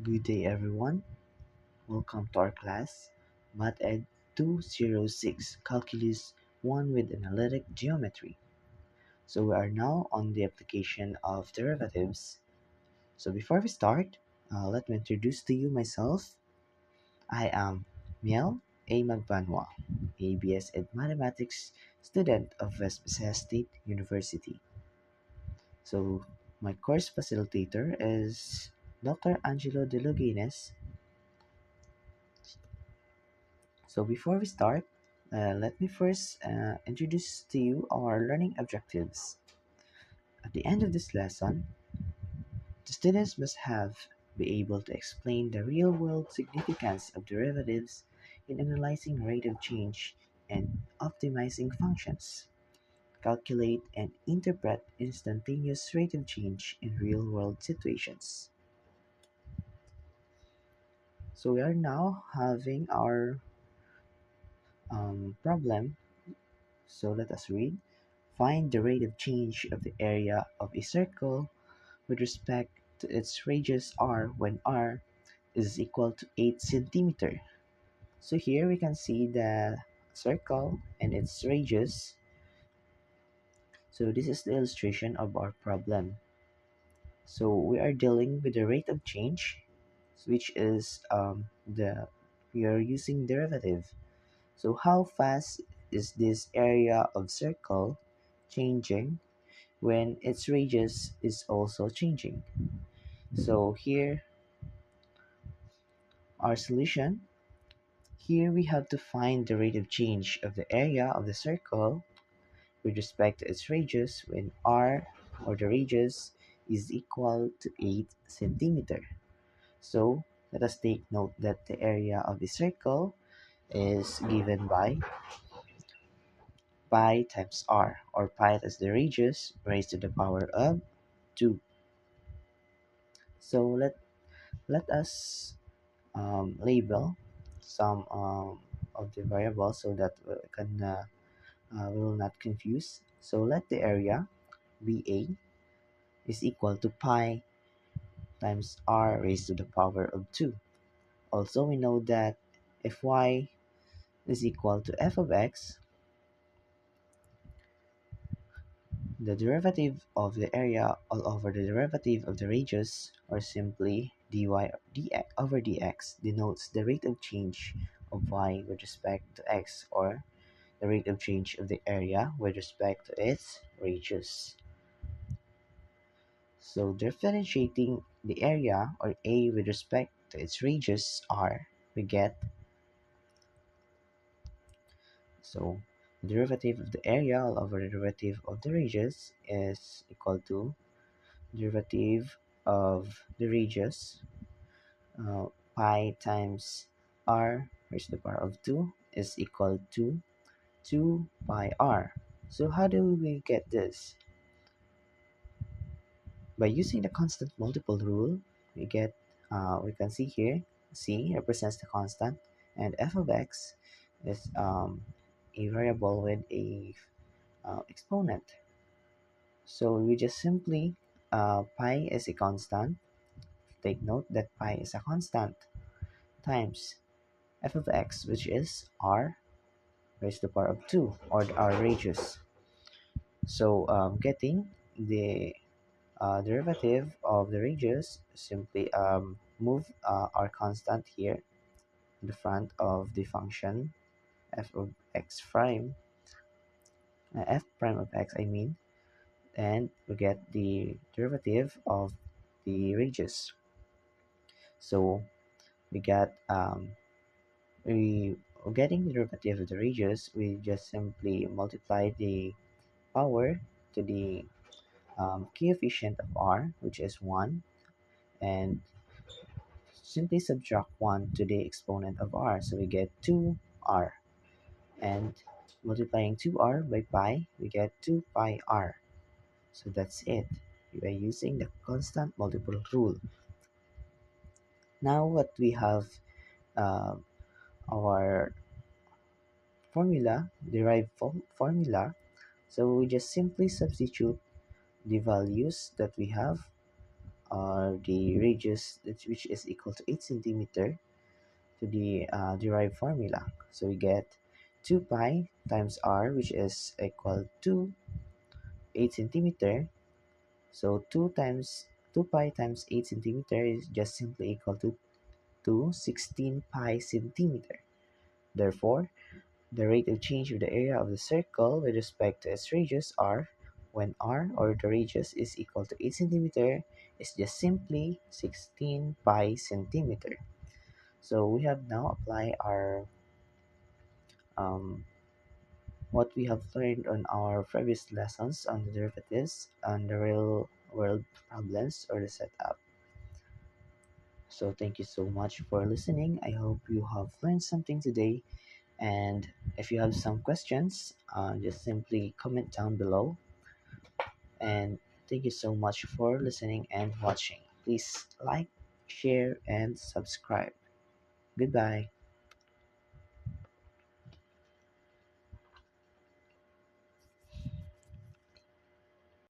Good day, everyone. Welcome to our class, Math Ed 206, Calculus 1 with Analytic Geometry. So we are now on the application of derivatives. So before we start, let me introduce to you myself. I am Miel A. Magbanwa, a BS Ed Mathematics student of West Visayas State University. So my course facilitator is Dr. Angelo De Logines. So before we start, let me first introduce to you our learning objectives. At the end of this lesson, the students must have be able to explain the real-world significance of derivatives in analyzing rate of change and optimizing functions, calculate and interpret instantaneous rate of change in real-world situations. So we are now having our problem. So let us read. Find the rate of change of the area of a circle with respect to its radius r when r is equal to 8 centimeter. So here we can see the circle and its radius. So this is the illustration of our problem. So we are dealing with the rate of change, which is the we are using derivative. So how fast is this area of circle changing when its radius is also changing? So here our solution. Here we have to find the rate of change of the area of the circle with respect to its radius when r, or the radius, is equal to 8 centimeter. So let us take note that the area of the circle is given by pi times r, or pi as the radius raised to the power of 2. So let us label some of the variables so that we will not confuse. So let the area BA is equal to pi times r raised to the power of 2. Also, we know that if y is equal to f of x, the derivative of the area all over the derivative of the radius, or simply dy dx over dx, denotes the rate of change of y with respect to x, or the rate of change of the area with respect to its radius. So differentiating the area, or A, with respect to its radius r, we get, so the derivative of the area all over the derivative of the radius is equal to derivative of the radius, pi times r raised to the power of 2 is equal to 2 pi r. So how do we get this? By using the constant multiple rule, we get, we can see here, c represents the constant, and f of x is a variable with a exponent. So we just simply, pi is a constant. Take note that pi is a constant, times f of x, which is r raised to the power of 2, or our radius. So getting the derivative of the radius, simply move our constant here in the front of the function f of x prime, f prime of x, I mean, and we get the derivative of the radius. So we got we getting the derivative of the radius, we just simply multiply the power to the coefficient of r, which is 1, and simply subtract 1 to the exponent of r, so we get 2r, and multiplying 2r by pi, we get 2 pi r. So that's it, by using the constant multiple rule. Now what we have, uh, our formula, derived formula, so we just simply substitute the values that we have the radius which is equal to 8 centimeter to the derived formula. So we get 2 pi times r, which is equal to 8 centimeter. So 2 pi times 8 centimeter is just simply equal to 16 pi centimeter. Therefore, the rate of change of the area of the circle with respect to its radius r when r, or the radius, is equal to 8 centimeter is just simply 16 pi centimeter. So we have now applied our um, what we have learned on our previous lessons on the derivatives and the real world problems or the setup. So thank you so much for listening. I hope you have learned something today. And if you have some questions, just simply comment down below. And thank you so much for listening and watching. Please like, share, and subscribe. Goodbye.